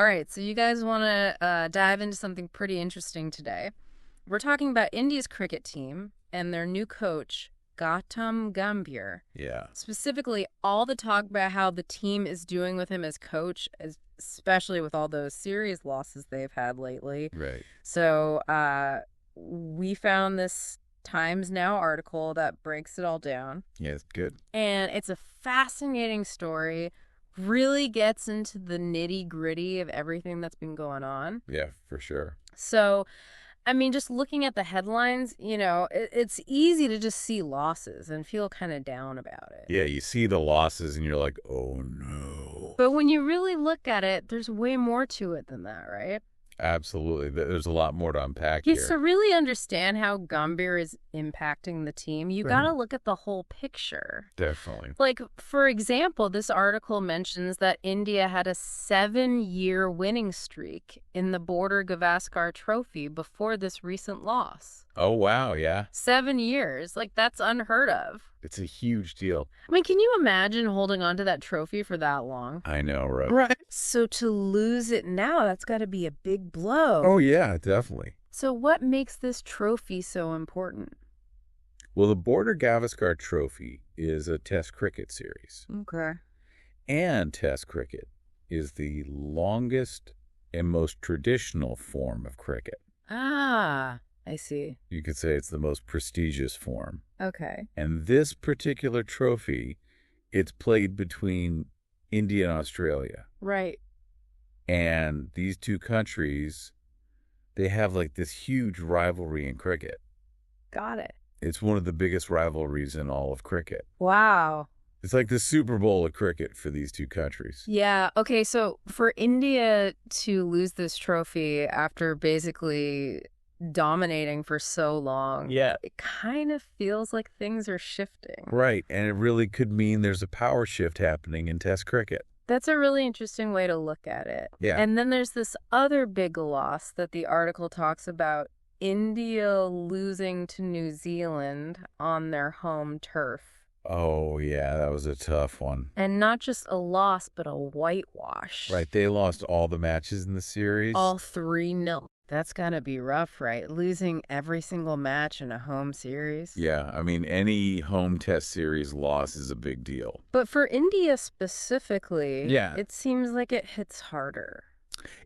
right, so you guys want to dive into something pretty interesting today. We're talking about India's cricket team and their new coach, Gautam Gambhir. Yeah. Specifically, all the talk about how the team is doing with him as coach, especially with all those series losses they've had lately. Right. So we found this Times Now article that breaks it all down. Yeah, it's good. And it's a fascinating story. Really gets into the nitty-gritty of everything that's been going on. Yeah, for sure. So, I mean, just looking at the headlines, it's easy to just see losses and feel kind of down about it. Yeah, you see the losses and you're like, oh no. But when you really look at it, there's way more to it than that, right? Absolutely. There's a lot more to unpack Yeah, here. to really understand how Gambhir is impacting the team, you got to look at the whole picture. Definitely. Like, for example, this article mentions that India had a 7-year winning streak in the Border Gavaskar Trophy before this recent loss. Oh, wow. Yeah. 7 years. Like, that's unheard of. It's a huge deal. I mean, can you imagine holding on to that trophy for that long? I know, right? Right. So to lose it now, that's got to be a big blow. Oh, yeah, definitely. So what makes this trophy so important? Well, the Border Gavaskar Trophy is a Test cricket series. Okay. And Test cricket is the longest and most traditional form of cricket. Ah, I see. You could say it's the most prestigious form. Okay. And this particular trophy, it's played between India and Australia. Right. And these two countries, they have like this huge rivalry in cricket. Got it. It's one of the biggest rivalries in all of cricket. Wow. It's like the Super Bowl of cricket for these two countries. Yeah. Okay. So for India to lose this trophy after basically dominating for so long, it kind of feels like things are shifting. Right. And it really could mean there's a power shift happening in Test cricket. That's a really interesting way to look at it. Yeah. And then there's this other big loss that the article talks about, India losing to New Zealand on their home turf. Oh, yeah, that was a tough one. And not just a loss, but a whitewash. Right. They lost all the matches in the series. All 3-0. That's got to be rough, right? Losing every single match in a home series. Yeah, I mean, any home Test series loss is a big deal. But for India specifically, Yeah, it seems like it hits harder.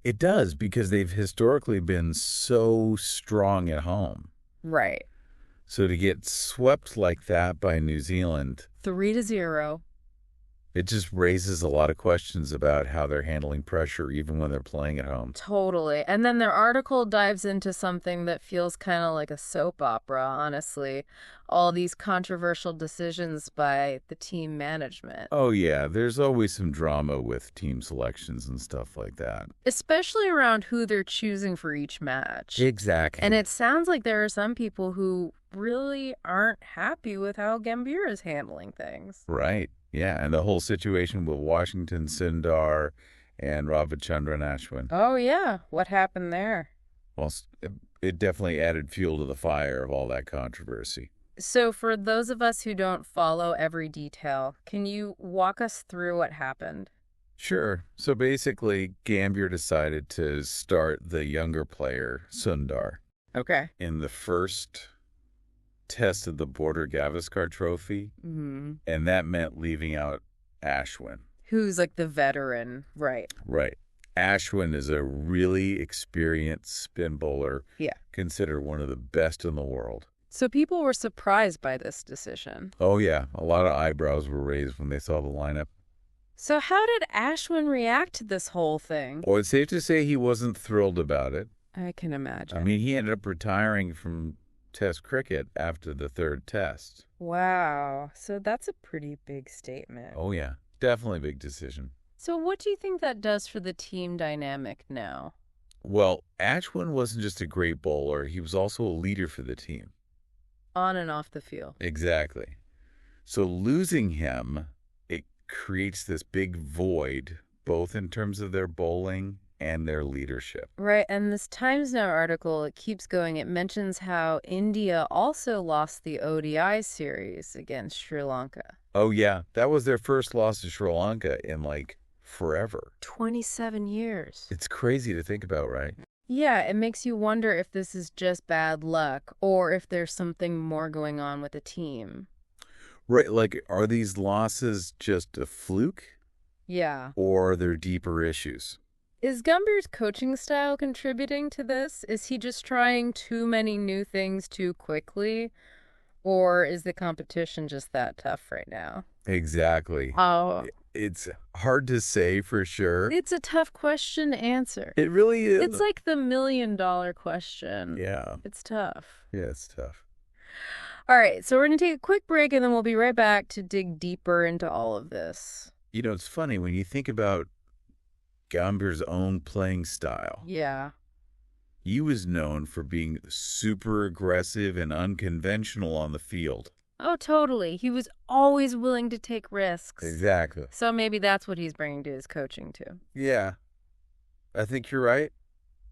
It does, because they've historically been so strong at home. Right. So to get swept like that by New Zealand, 3-0. it just raises a lot of questions about how they're handling pressure even when they're playing at home. Totally. And then their article dives into something that feels kind of like a soap opera, honestly. All these controversial decisions by the team management. Oh, yeah. There's always some drama with team selections and stuff like that. Especially around who they're choosing for each match. Exactly. And it sounds like there are some people who really aren't happy with how Gambhir is handling things. Right. Yeah, and the whole situation with Washington Sundar and Ravichandran Ashwin. Oh, yeah. What happened there? Well, it definitely added fuel to the fire of all that controversy. So for those of us who don't follow every detail, can you walk us through what happened? Sure. So basically, Gambhir decided to start the younger player, Sundar. Okay. In the first Test of the Border Gavaskar Trophy, and that meant leaving out Ashwin. Who's like the veteran, right? Right. Ashwin is a really experienced spin bowler. Yeah. Considered one of the best in the world. So people were surprised by this decision. Oh, yeah. A lot of eyebrows were raised when they saw the lineup. So how did Ashwin react to this whole thing? Well, it's safe to say he wasn't thrilled about it. I can imagine. I mean, he ended up retiring from Test cricket after the third Test. Wow. So that's a pretty big statement. Oh, yeah. Definitely a big decision. So what do you think that does for the team dynamic now? Well, Ashwin wasn't just a great bowler. He was also a leader for the team. On and off the field. Exactly. So losing him, it creates this big void, both in terms of their bowling and their leadership. Right, and this Times Now article, it keeps going. It mentions how India also lost the ODI series against Sri Lanka. Oh, yeah. That was their first loss to Sri Lanka in like forever. 27 years. It's crazy to think about, right? Yeah, it makes you wonder if this is just bad luck or if there's something more going on with the team. Right, like, are these losses just a fluke? Yeah. Or are there deeper issues? Is Gambhir's coaching style contributing to this? Is he just trying too many new things too quickly? Or is the competition just that tough right now? Exactly. Oh. It's hard to say for sure. It's a tough question to answer. It really is. It's like the $1 million question. Yeah. It's tough. Yeah, it's tough. All right, so we're going to take a quick break, and then we'll be right back to dig deeper into all of this. You know, it's funny when you think about Gambhir's own playing style. Yeah. He was known for being super aggressive and unconventional on the field. Oh, totally. He was always willing to take risks. Exactly. So maybe that's what he's bringing to his coaching, too. Yeah. I think you're right.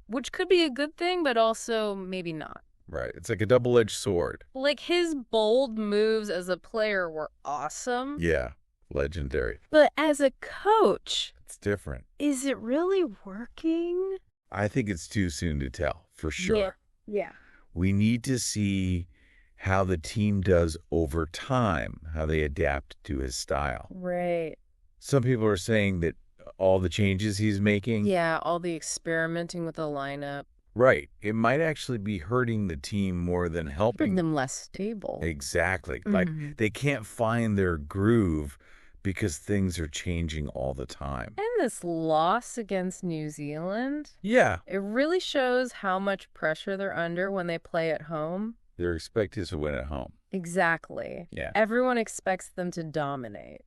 Which could be a good thing, but also maybe not. Right. It's like a double-edged sword. Like, his bold moves as a player were awesome. Yeah. Legendary. But as a coach, it's different. Is it really working? I think it's too soon to tell, for sure. Yeah. We need to see how the team does over time, how they adapt to his style. Right. Some people are saying that all the changes he's making. Yeah, all the experimenting with the lineup. Right. It might actually be hurting the team more than helping. Making them less stable. Exactly. Mm-hmm. Like, they can't find their groove because things are changing all the time. And this loss against New Zealand. Yeah. It really shows how much pressure they're under when they play at home. They're expected to win at home. Exactly. Yeah. Everyone expects them to dominate.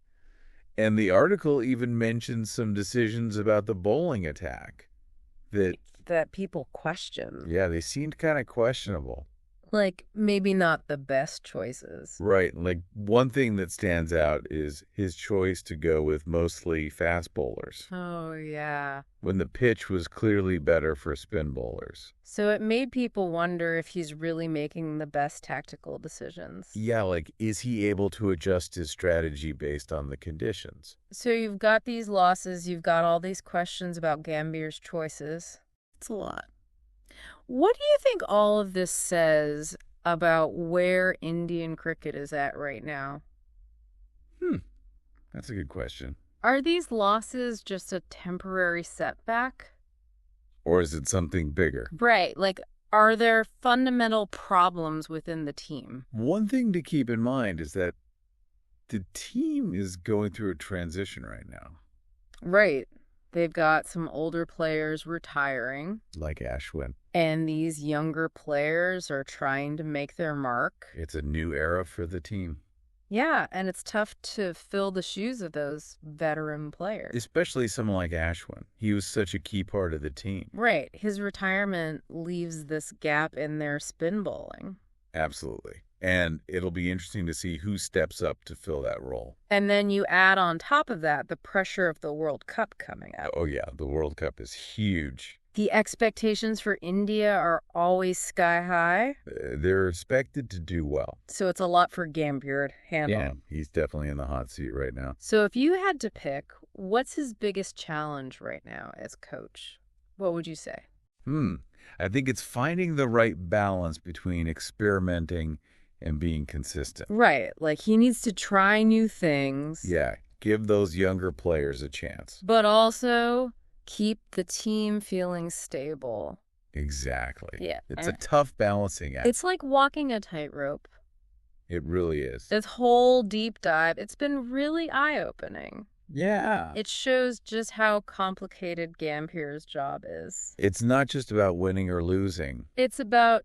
And the article even mentions some decisions about the bowling attack that people question. Yeah, they seemed kind of questionable. Like, maybe not the best choices. Right. Like, one thing that stands out is his choice to go with mostly fast bowlers. Oh, yeah. When the pitch was clearly better for spin bowlers. So it made people wonder if he's really making the best tactical decisions. Yeah, like, is he able to adjust his strategy based on the conditions? So you've got these losses, you've got all these questions about Gambhir's choices. It's a lot. What do you think all of this says about where Indian cricket is at right now? That's a good question. Are these losses just a temporary setback? Or is it something bigger? Right. Like, are there fundamental problems within the team? One thing to keep in mind is that the team is going through a transition right now. Right. They've got some older players retiring. Like Ashwin. And these younger players are trying to make their mark. It's a new era for the team. Yeah, and it's tough to fill the shoes of those veteran players. Especially someone like Ashwin. He was such a key part of the team. Right. His retirement leaves this gap in their spin bowling. Absolutely. And it'll be interesting to see who steps up to fill that role. And then you add on top of that the pressure of the World Cup coming up. Oh, yeah. The World Cup is huge. The expectations for India are always sky high. They're expected to do well. So it's a lot for Gambhir to handle. Yeah, he's definitely in the hot seat right now. So if you had to pick, what's his biggest challenge right now as coach? What would you say? I think it's finding the right balance between experimenting and being consistent. Right. Like, he needs to try new things. Yeah. Give those younger players a chance. But also keep the team feeling stable. Exactly. Yeah. It's a tough balancing act. It's like walking a tightrope. It really is. This whole deep dive, it's been really eye-opening. Yeah. It shows just how complicated Gambhir's job is. It's not just about winning or losing. It's about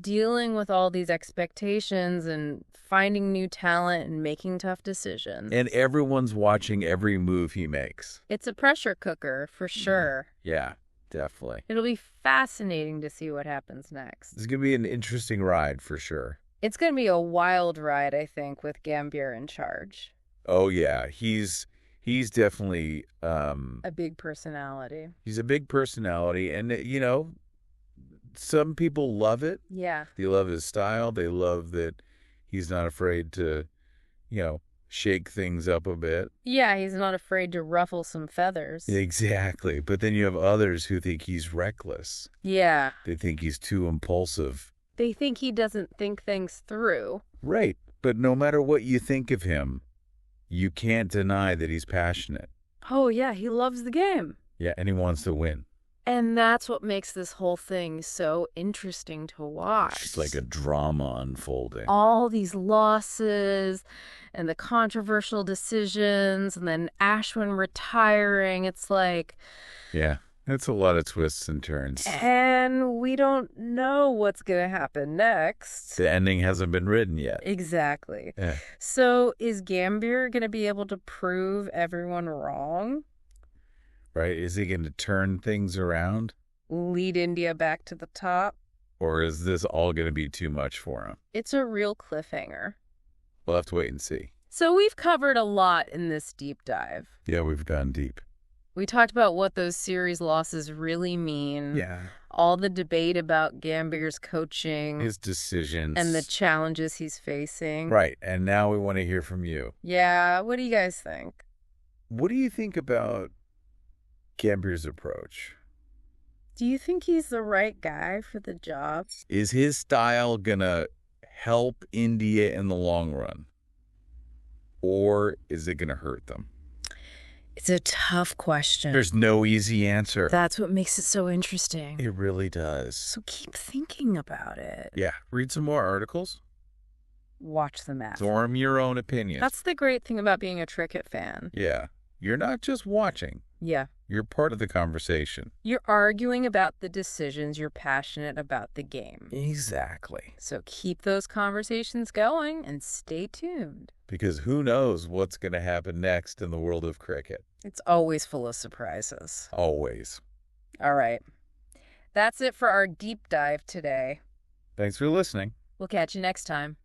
dealing with all these expectations and finding new talent and making tough decisions. And everyone's watching every move he makes. It's a pressure cooker, for sure. Yeah, definitely. It'll be fascinating to see what happens next. It's going to be an interesting ride, for sure. It's going to be a wild ride, I think, with Gambhir in charge. Oh, yeah. He's definitely... a big personality. He's a big personality. And, you know, some people love it. Yeah. They love his style. They love that he's not afraid to, you know, shake things up a bit. Yeah, he's not afraid to ruffle some feathers. Exactly. But then you have others who think he's reckless. Yeah. They think he's too impulsive. They think he doesn't think things through. Right. But no matter what you think of him, you can't deny that he's passionate. Oh, yeah, he loves the game. Yeah, and he wants to win. And that's what makes this whole thing so interesting to watch. It's like a drama unfolding. All these losses and the controversial decisions and then Ashwin retiring. It's like... Yeah, it's a lot of twists and turns. And we don't know what's going to happen next. The ending hasn't been written yet. Exactly. Yeah. So is Gambhir going to be able to prove everyone wrong? Right? Is he going to turn things around? Lead India back to the top? Or is this all going to be too much for him? It's a real cliffhanger. We'll have to wait and see. So we've covered a lot in this deep dive. Yeah, we've gone deep. We talked about what those series losses really mean. Yeah. All the debate about Gambhir's coaching. His decisions. And the challenges he's facing. Right. And now we want to hear from you. Yeah. What do you guys think? What do you think about Gambhir's approach? Do you think he's the right guy for the job? Is his style going to help India in the long run? Or is it going to hurt them? It's a tough question. There's no easy answer. That's what makes it so interesting. It really does. So keep thinking about it. Yeah. Read some more articles. Watch the match. Form your own opinion. That's the great thing about being a cricket fan. Yeah. You're not just watching. Yeah. You're part of the conversation. You're arguing about the decisions. You're passionate about the game. Exactly. So keep those conversations going and stay tuned. Because who knows what's going to happen next in the world of cricket. It's always full of surprises. Always. All right. That's it for our deep dive today. Thanks for listening. We'll catch you next time.